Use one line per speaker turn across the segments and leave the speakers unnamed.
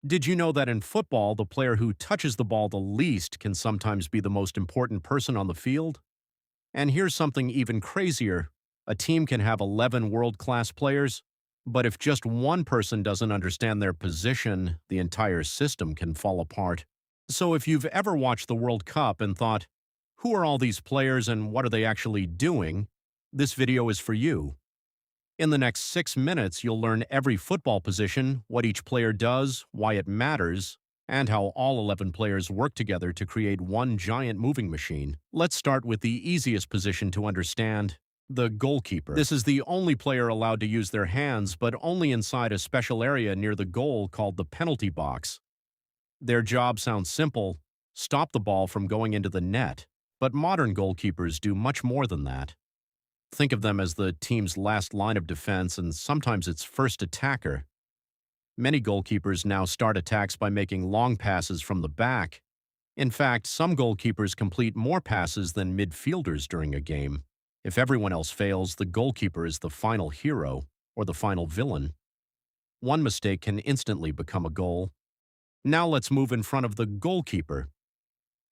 Did you know that in football, the player who touches the ball the least can sometimes be the most important person on the field? And here's something even crazier. A team can have 11 world-class players, but if just one person doesn't understand their position, the entire system can fall apart. So if you've ever watched the World Cup and thought, who are all these players and what are they actually doing? This video is for you. In the next 6 minutes, you'll learn every football position, what each player does, why it matters, and how all 11 players work together to create one giant moving machine. Let's start with the easiest position to understand, the goalkeeper. This is the only player allowed to use their hands, but only inside a special area near the goal called the penalty box. Their job sounds simple: stop the ball from going into the net. But modern goalkeepers do much more than that. Think of them as the team's last line of defense and sometimes its first attacker. Many goalkeepers now start attacks by making long passes from the back. In fact, some goalkeepers complete more passes than midfielders during a game. If everyone else fails, the goalkeeper is the final hero or the final villain. One mistake can instantly become a goal. Now let's move in front of the goalkeeper.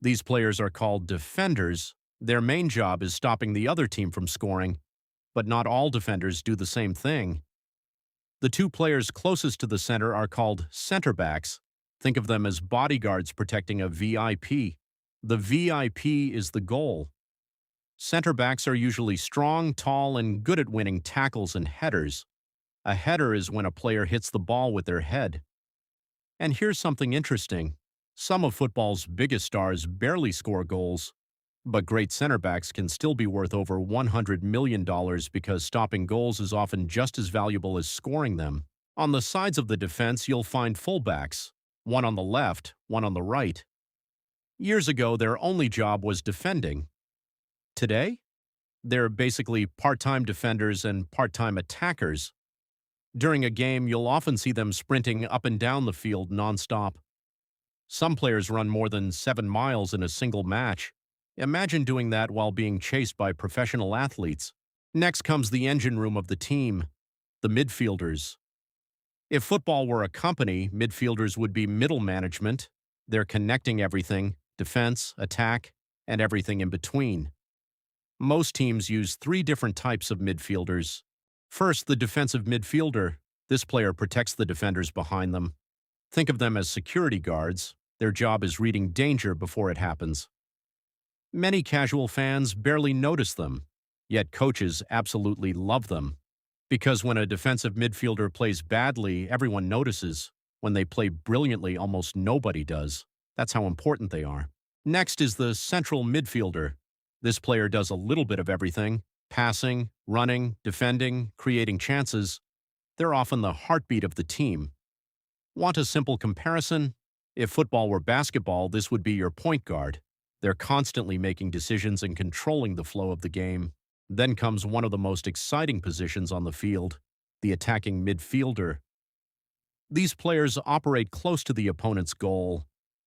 These players are called defenders. Their main job is stopping the other team from scoring, but not all defenders do the same thing. The two players closest to the center are called center backs. Think of them as bodyguards protecting a VIP. The VIP is the goal. Center backs are usually strong, tall, and good at winning tackles and headers. A header is when a player hits the ball with their head. And here's something interesting. Some of football's biggest stars barely score goals. But great center backs can still be worth over $100 million because stopping goals is often just as valuable as scoring them. On the sides of the defense, you'll find fullbacks, one on the left, one on the right. Years ago, their only job was defending. Today, they're basically part-time defenders and part-time attackers. During a game, you'll often see them sprinting up and down the field nonstop. Some players run more than 7 miles in a single match. Imagine doing that while being chased by professional athletes. Next comes the engine room of the team, the midfielders. If football were a company, midfielders would be middle management. They're connecting everything: defense, attack, and everything in between. Most teams use 3 different types of midfielders. First, the defensive midfielder. This player protects the defenders behind them. Think of them as security guards. Their job is reading danger before it happens. Many casual fans barely notice them, yet coaches absolutely love them. Because when a defensive midfielder plays badly, everyone notices. When they play brilliantly, almost nobody does. That's how important they are. Next is the central midfielder. This player does a little bit of everything: passing, running, defending, creating chances. They're often the heartbeat of the team. Want a simple comparison? If football were basketball, this would be your point guard. They're constantly making decisions and controlling the flow of the game. Then comes one of the most exciting positions on the field, the attacking midfielder. These players operate close to the opponent's goal.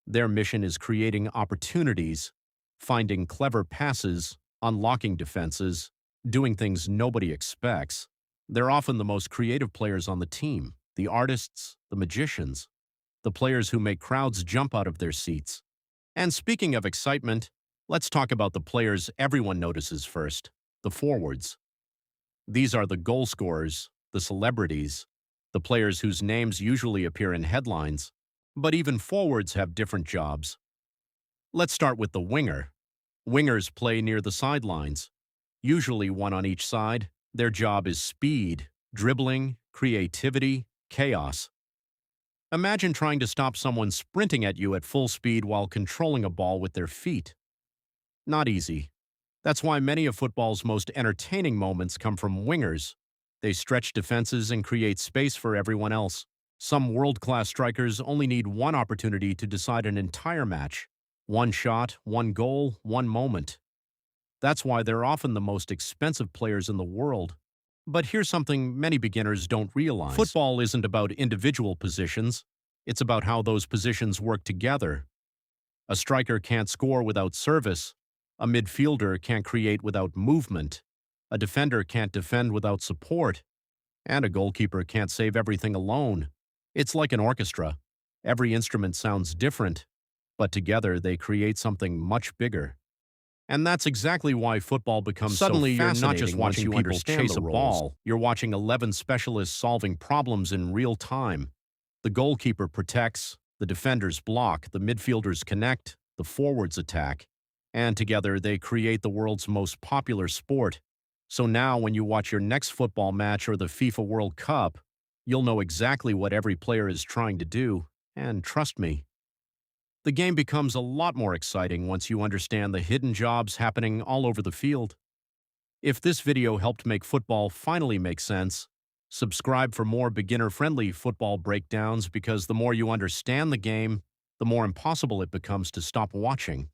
Their mission is creating opportunities, finding clever passes, unlocking defenses, doing things nobody expects. They're often the most creative players on the team, the artists, the magicians, the players who make crowds jump out of their seats. And speaking of excitement, let's talk about the players everyone notices first, the forwards. These are the goal scorers, the celebrities, the players whose names usually appear in headlines. But even forwards have different jobs. Let's start with the winger. Wingers play near the sidelines, usually one on each side. Their job is speed, dribbling, creativity, chaos. Imagine trying to stop someone sprinting at you at full speed while controlling a ball with their feet. Not easy. That's why many of football's most entertaining moments come from wingers. They stretch defenses and create space for everyone else. Some world-class strikers only need one opportunity to decide an entire match. One shot, one goal, one moment. That's why they're often the most expensive players in the world. But here's something many beginners don't realize. Football isn't about individual positions. It's about how those positions work together. A striker can't score without service. A midfielder can't create without movement. A defender can't defend without support. And a goalkeeper can't save everything alone. It's like an orchestra. Every instrument sounds different, but together they create something much bigger. And that's exactly why football becomes
Suddenly,
so
you're not just
fascinating once
watching
you
people
understand
chase
the
a
roles.
ball.
You're watching 11 specialists solving problems in real time. The goalkeeper protects, the defenders block, the midfielders connect, the forwards attack, and together they create the world's most popular sport. So now when you watch your next football match or the FIFA World Cup, you'll know exactly what every player is trying to do, and trust me, the game becomes a lot more exciting once you understand the hidden jobs happening all over the field. If this video helped make football finally make sense, subscribe for more beginner-friendly football breakdowns because the more you understand the game, the more impossible it becomes to stop watching.